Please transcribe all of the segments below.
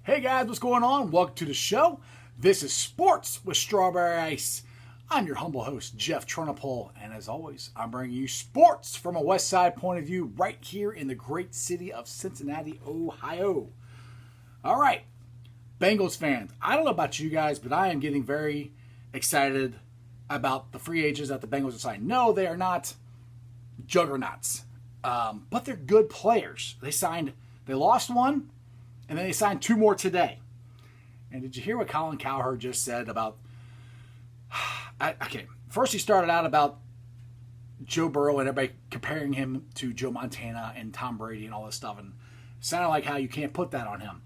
Hey guys, what's going on? Welcome to the show. This is Sports with Strawberry Ice. I'm your humble host, Jeff Turnipole, and as always, I'm bringing you sports from a West Side point of view right here in the great city of Cincinnati, Ohio. All right, Bengals fans, I don't know about you guys, but I am getting very excited about the free agents that the Bengals have signed. No, they are not juggernauts, but they're good players. They lost one, and then they signed two more today. And did you hear what Colin Cow Head just said about... Okay, first he started out about Joe Burrow and everybody comparing him to Joe Montana and Tom Brady and all this stuff. And it sounded like how you can't put that on him.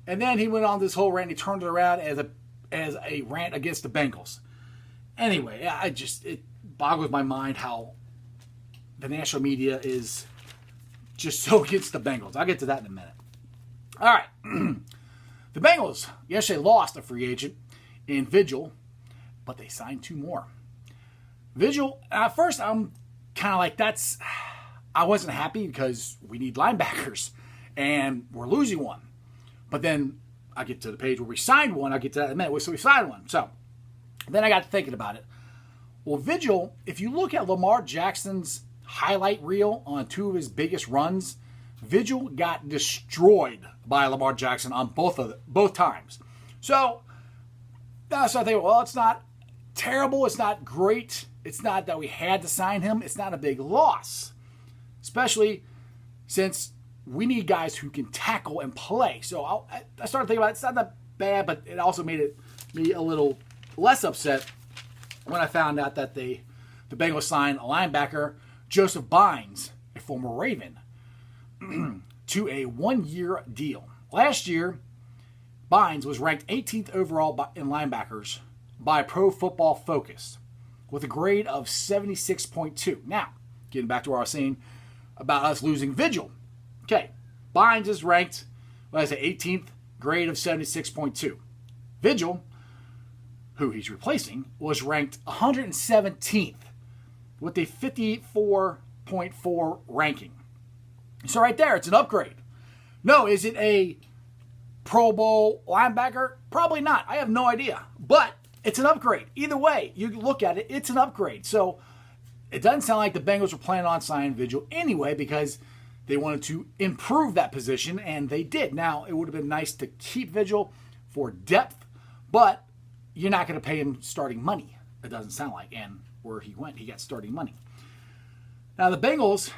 And then he went on this whole rant. He turned it around as a rant against the Bengals. Anyway, it boggles my mind how the national media is just so against the Bengals. I'll get to that in a minute. All right. The Bengals yesterday lost a free agent in Vigil, but they signed two more. Vigil, at first I'm kind of like, I wasn't happy because we need linebackers and we're losing one. But then I get to the page where we signed one. I'll get to that in a minute. So we signed one. So then I got to thinking about it. Well, Vigil, if you look at Lamar Jackson's highlight reel on two of his biggest runs, Vigil got destroyed by Lamar Jackson on both times. So that's what I think. Well, it's not terrible. It's not great. It's not that we had to sign him. It's not a big loss, especially since we need guys who can tackle and play. So I started thinking about it. It's not that bad, but it also made me a little less upset when I found out that the Bengals signed a linebacker, Joseph Bynes, a former Raven, to a one-year deal. Last year, Bynes was ranked 18th overall in linebackers by Pro Football Focus with a grade of 76.2. Now, getting back to what I was saying about us losing Vigil. Okay, Bynes is ranked, 18th, grade of 76.2. Vigil, who he's replacing, was ranked 117th with a 54.4 ranking. So right there, it's an upgrade. No, is it a Pro Bowl linebacker? Probably not. I have no idea. But it's an upgrade. Either way, you look at it, it's an upgrade. So it doesn't sound like the Bengals were planning on signing Vigil anyway because they wanted to improve that position, and they did. Now, it would have been nice to keep Vigil for depth, but you're not going to pay him starting money, it doesn't sound like. And where he went, he got starting money. Now, the Bengals,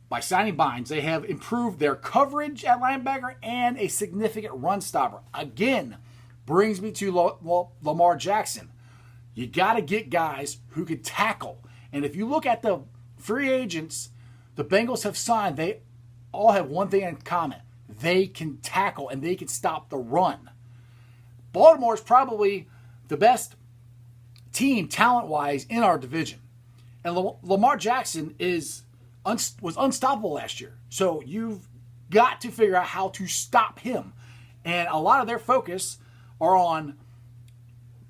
by signing Bynes, they have improved their coverage at linebacker and a significant run stopper. Again, brings me to Lamar Jackson. You got to get guys who can tackle. And if you look at the free agents the Bengals have signed, they all have one thing in common. They can tackle and they can stop the run. Baltimore is probably the best team talent-wise in our division. And Lamar Jackson was unstoppable last year. So you've got to figure out how to stop him. And a lot of their focus are on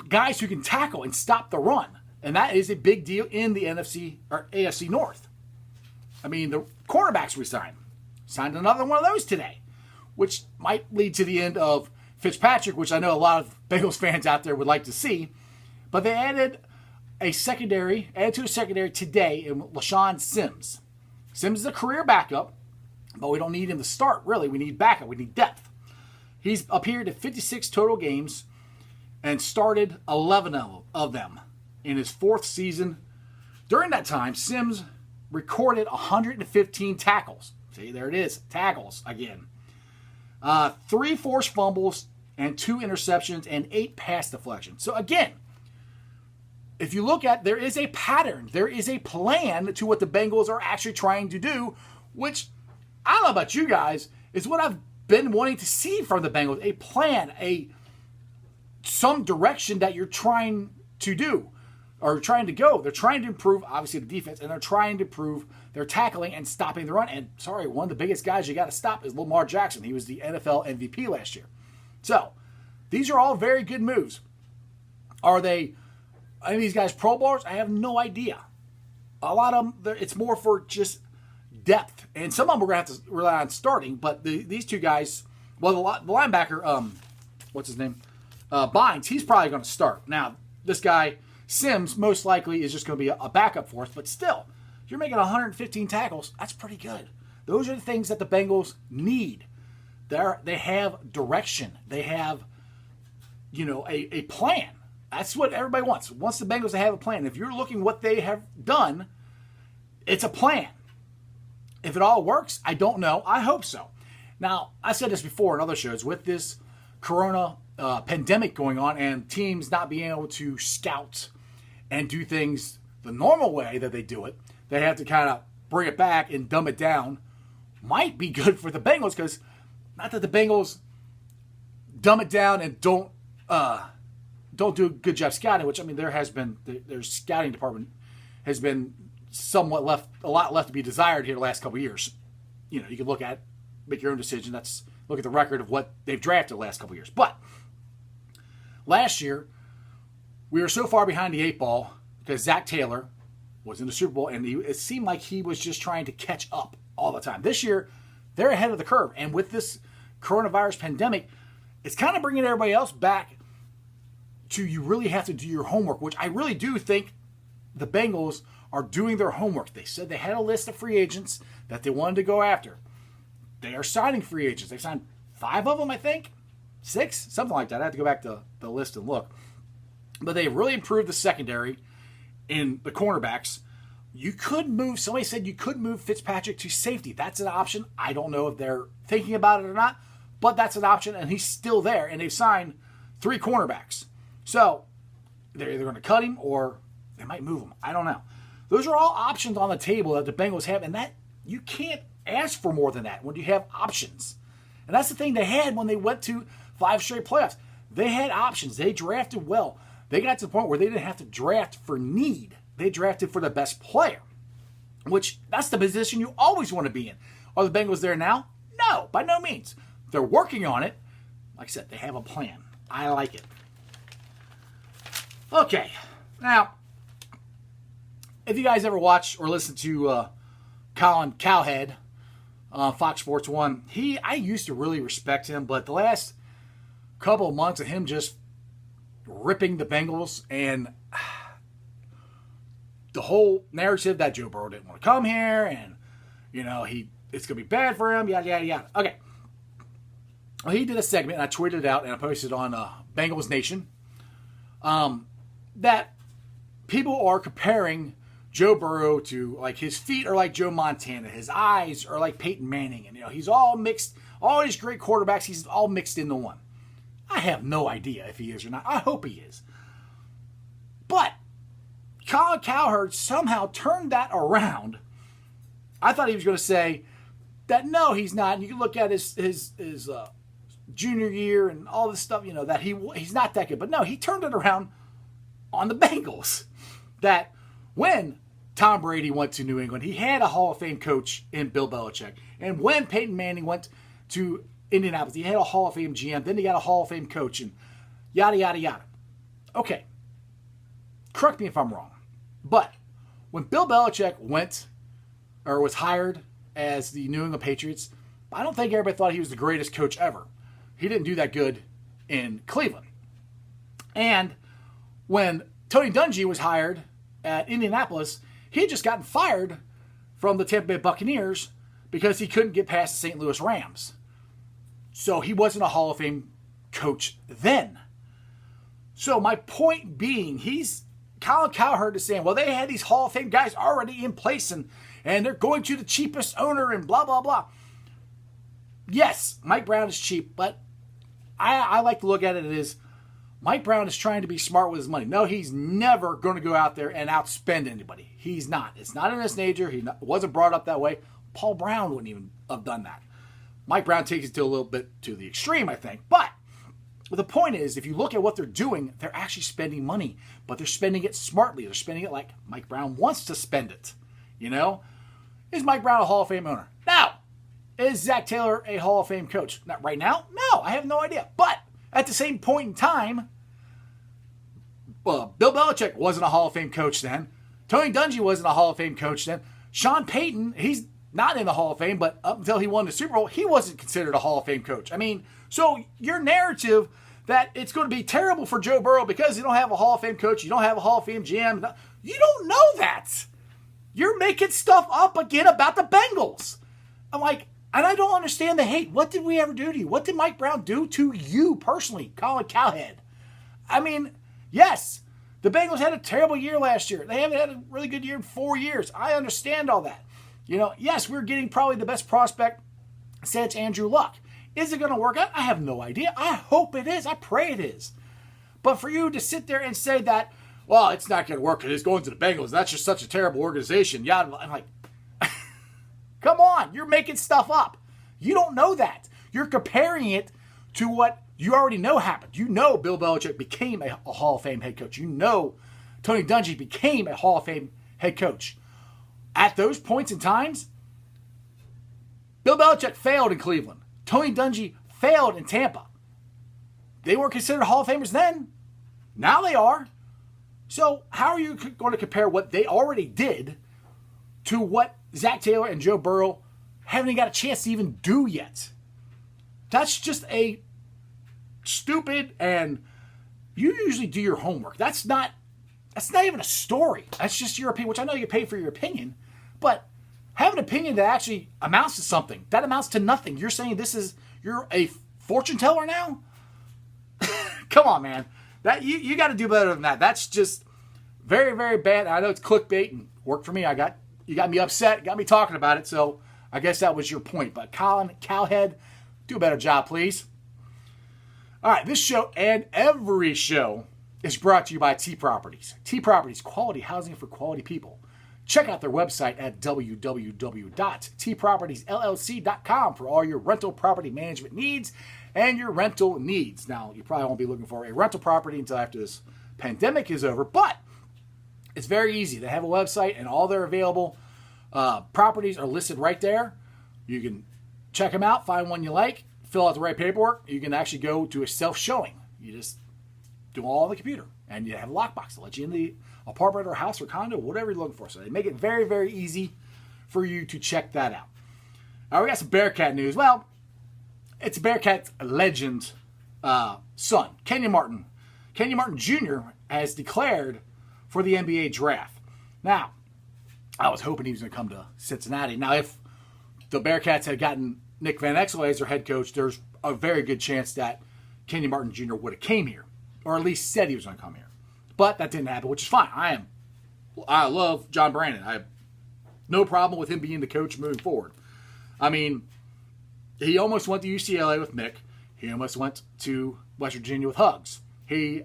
guys who can tackle and stop the run. And that is a big deal in the NFC or AFC North. I mean, the cornerbacks we signed another one of those today, which might lead to the end of Fitzpatrick, which I know a lot of Bengals fans out there would like to see. But they added to the secondary today in LaShawn Sims. Sims is a career backup, but we don't need him to start, really. We need backup. We need depth. He's appeared in 56 total games and started 11 of them in his fourth season. During that time, Sims recorded 115 tackles. See, there it is, tackles again. 3 forced fumbles and 2 interceptions and 8 pass deflections. So again, if you look at, there is a pattern. There is a plan to what the Bengals are actually trying to do, which, I don't know about you guys, is what I've been wanting to see from the Bengals. A plan, some direction that you're trying to do, or trying to go. They're trying to improve, obviously, the defense, and they're trying to improve their tackling and stopping the run. And, one of the biggest guys you got to stop is Lamar Jackson. He was the NFL MVP last year. So, these are all very good moves. Are they... any of these guys Pro Bowlers? I have no idea. A lot of them, it's more for just depth. And some of them we're going to have to rely on starting. But these two guys, well, the linebacker, what's his name? Bynes, he's probably going to start. Now, this guy, Sims, most likely is just going to be a backup for us, but still, you're making 115 tackles. That's pretty good. Those are the things that the Bengals need. They have direction. They have, a plan. That's what everybody wants. Wants the Bengals to have a plan. If you're looking what they have done, it's a plan. If it all works, I don't know. I hope so. Now, I said this before in other shows, with this corona pandemic going on and teams not being able to scout and do things the normal way that they do it, they have to kind of bring it back and dumb it down. Might be good for the Bengals, because not that the Bengals dumb it down and don't do a good job scouting, which, I mean, their scouting department has been somewhat a lot left to be desired here the last couple of years. You can make your own decision. Look at the record of what they've drafted the last couple of years. But last year, we were so far behind the 8 ball because Zach Taylor was in the Super Bowl, and it seemed like he was just trying to catch up all the time. This year, they're ahead of the curve. And with this coronavirus pandemic, it's kind of bringing everybody else back to, you really have to do your homework, which I really do think the Bengals are doing their homework. They said they had a list of free agents that they wanted to go after. They are signing free agents. They signed 5 of them, I think. 6? Something like that. I have to go back to the list and look. But they really improved the secondary in the cornerbacks. You could move, somebody said you could move Fitzpatrick to safety. That's an option. I don't know if they're thinking about it or not, but that's an option, and he's still there. And they've signed 3 cornerbacks. So they're either going to cut him or they might move him. I don't know. Those are all options on the table that the Bengals have, and that you can't ask for more than that when you have options. And that's the thing they had when they went to 5 straight playoffs. They had options. They drafted well. They got to the point where they didn't have to draft for need. They drafted for the best player, which that's the position you always want to be in. Are the Bengals there now? No, by no means. They're working on it. Like I said, they have a plan. I like it. Okay, now, if you guys ever watch or listen to Colin Cow Head on Fox Sports 1, I used to really respect him, but the last couple of months of him just ripping the Bengals and the whole narrative that Joe Burrow didn't want to come here and, it's going to be bad for him, yada, yada, yada. Okay. Well, he did a segment, and I tweeted it out, and I posted it on Bengals Nation, that people are comparing Joe Burrow to, like, his feet are like Joe Montana, his eyes are like Peyton Manning, and, he's all mixed, all these great quarterbacks, he's all mixed into one. I have no idea if he is or not. I hope he is. But Colin Cow Head somehow turned that around. I thought he was going to say that no, he's not. And you can look at his junior year and all this stuff, that he's not that good. But no, he turned it around on the Bengals. That when Tom Brady went to New England, he had a Hall of Fame coach in Bill Belichick. And when Peyton Manning went to Indianapolis, he had a Hall of Fame GM. Then he got a Hall of Fame coach and yada, yada, yada. Okay. Correct me if I'm wrong. But when Bill Belichick was hired as the New England Patriots, I don't think everybody thought he was the greatest coach ever. He didn't do that good in Cleveland. And when Tony Dungy was hired at Indianapolis, he had just gotten fired from the Tampa Bay Buccaneers because he couldn't get past the St. Louis Rams. So he wasn't a Hall of Fame coach then. So my point being, Colin Cow Head is saying, well, they had these Hall of Fame guys already in place and they're going to the cheapest owner and blah, blah, blah. Yes, Mike Brown is cheap, but I like to look at it as Mike Brown is trying to be smart with his money. No, he's never going to go out there and outspend anybody. He's not. It's not in his nature. He wasn't brought up that way. Paul Brown wouldn't even have done that. Mike Brown takes it to a little bit to the extreme, I think. But the point is, if you look at what they're doing, they're actually spending money, but they're spending it smartly. They're spending it like Mike Brown wants to spend it. Is Mike Brown a Hall of Fame owner? No. Is Zach Taylor a Hall of Fame coach? Not right now? No, I have no idea. But at the same point in time, Bill Belichick wasn't a Hall of Fame coach then. Tony Dungy wasn't a Hall of Fame coach then. Sean Payton, he's not in the Hall of Fame, but up until he won the Super Bowl, he wasn't considered a Hall of Fame coach. I mean, so your narrative that it's going to be terrible for Joe Burrow because you don't have a Hall of Fame coach, you don't have a Hall of Fame GM. You don't know that. You're making stuff up again about the Bengals. I'm like, and I don't understand the hate. What did we ever do to you? What did Mike Brown do to you personally, Colin Cow Head? I mean, yes, the Bengals had a terrible year last year. They haven't had a really good year in 4 years. I understand all that. Yes, we're getting probably the best prospect since Andrew Luck. Is it going to work out? I have no idea. I hope it is. I pray it is. But for you to sit there and say that, well, it's not going to work because it's going to the Bengals. That's just such a terrible organization. Yeah, I'm like, come on. You're making stuff up. You don't know that. You're comparing it to what you already know happened. You know Bill Belichick became a Hall of Fame head coach. You know Tony Dungy became a Hall of Fame head coach. At those points in times, Bill Belichick failed in Cleveland. Tony Dungy failed in Tampa. They weren't considered Hall of Famers then. Now they are. So how are you going to compare what they already did to what Zach Taylor and Joe Burrow haven't even got a chance to even do yet? That's just a stupid, and you usually do your homework. That's not even a story. That's just your opinion, which I know you get paid for your opinion, but have an opinion that actually amounts to something. That amounts to nothing. You're saying you're a fortune teller now? Come on, man. That you got to do better than that. That's just very, very bad. I know it's clickbait and worked for me. You got me upset, got me talking about it, so I guess that was your point. But Colin Cow Head, do a better job, please. All right, this show and every show is brought to you by T Properties. T Properties, quality housing for quality people. Check out their website at www.tpropertiesllc.com for all your rental property management needs and your rental needs. Now, you probably won't be looking for a rental property until after this pandemic is over, but it's very easy. They have a website and all their available properties are listed right there. You can check them out, find one you like, fill out the right paperwork. You can actually go to a self-showing. You just do all on the computer, and you have a lockbox to let you in the apartment or house or condo, whatever you're looking for. So they make it very, very easy for you to check that out. All right, we got some Bearcat news. Well, it's Bearcat legend son, Kenyon Martin. Kenyon Martin Jr. has declared for the NBA draft. Now, I was hoping he was going to come to Cincinnati. Now, if the Bearcats had gotten Nick Van Exel as their head coach, there's a very good chance that Kenyon Martin Jr. would have came here, or at least said he was going to come here. But that didn't happen, which is fine. I love John Brandon. I have no problem with him being the coach moving forward. I mean, he almost went to UCLA with Nick. He almost went to West Virginia with Hugs. He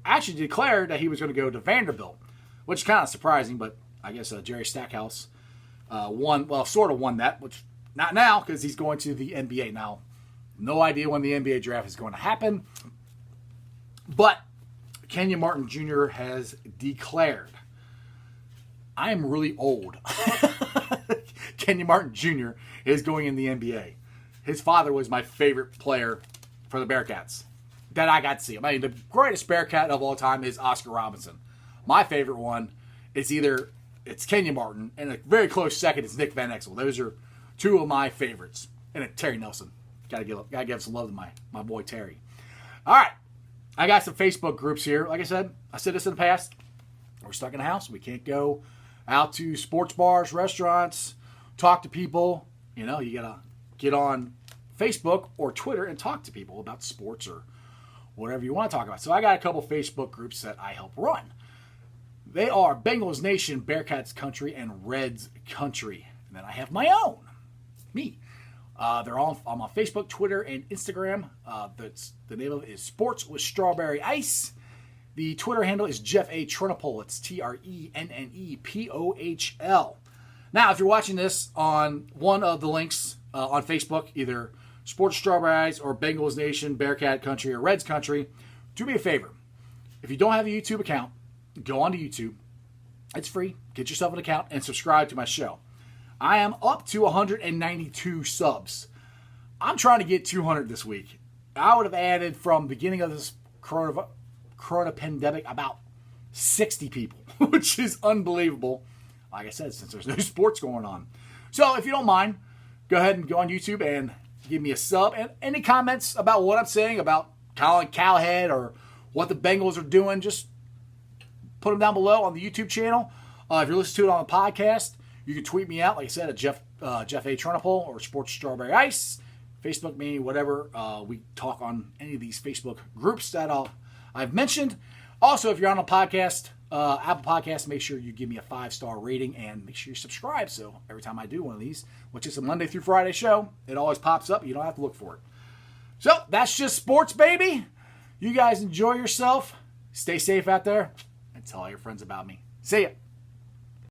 actually declared that he was going to go to Vanderbilt, which is kind of surprising, but I guess Jerry Stackhouse sort of won that, which not now because he's going to the NBA. Now, no idea when the NBA draft is going to happen, but Kenyon Martin Jr. has declared. I am really old. Kenyon Martin Jr. is going in the NBA. His father was my favorite player for the Bearcats that I got to see. I mean, the greatest Bearcat of all time is Oscar Robinson. My favorite one is it's Kenyon Martin, and a very close second is Nick Van Exel. Those are two of my favorites. And Terry Nelson. Gotta give some love to my boy Terry. All right. I got some Facebook groups here. Like I said this in the past. We're stuck in the house. We can't go out to sports bars, restaurants, talk to people. You got to get on Facebook or Twitter and talk to people about sports or whatever you want to talk about. So I got a couple Facebook groups that I help run. They are Bengals Nation, Bearcats Country, and Reds Country. And then I have my own, me. They're all on my Facebook, Twitter, and Instagram. The name of it is Sports with Strawberry Ice. The Twitter handle is Jeff A. Trenopol. It's TRENNEPOHL. Now, if you're watching this on one of the links on Facebook, either Sports Strawberry Ice or Bengals Nation, Bearcat Country, or Reds Country, do me a favor. If you don't have a YouTube account, go onto YouTube. It's free. Get yourself an account and subscribe to my show. I am up to 192 subs. I'm trying to get 200 this week. I would have added from beginning of this corona pandemic about 60 people, which is unbelievable. Like I said, since there's no sports going on. So if you don't mind, go ahead and go on YouTube and give me a sub. And any comments about what I'm saying about Colin Cow Head or what the Bengals are doing, just put them down below on the YouTube channel. If you're listening to it on the podcast, you can tweet me out, like I said, at Jeff A. Trunapole or Sports Strawberry Ice. Facebook me, whatever. We talk on any of these Facebook groups that I've mentioned. Also, if you're on a podcast, Apple Podcasts, make sure you give me a 5-star rating and make sure you subscribe. So every time I do one of these, which is a Monday through Friday show, it always pops up. You don't have to look for it. So that's just sports, baby. You guys enjoy yourself. Stay safe out there and tell all your friends about me. See ya.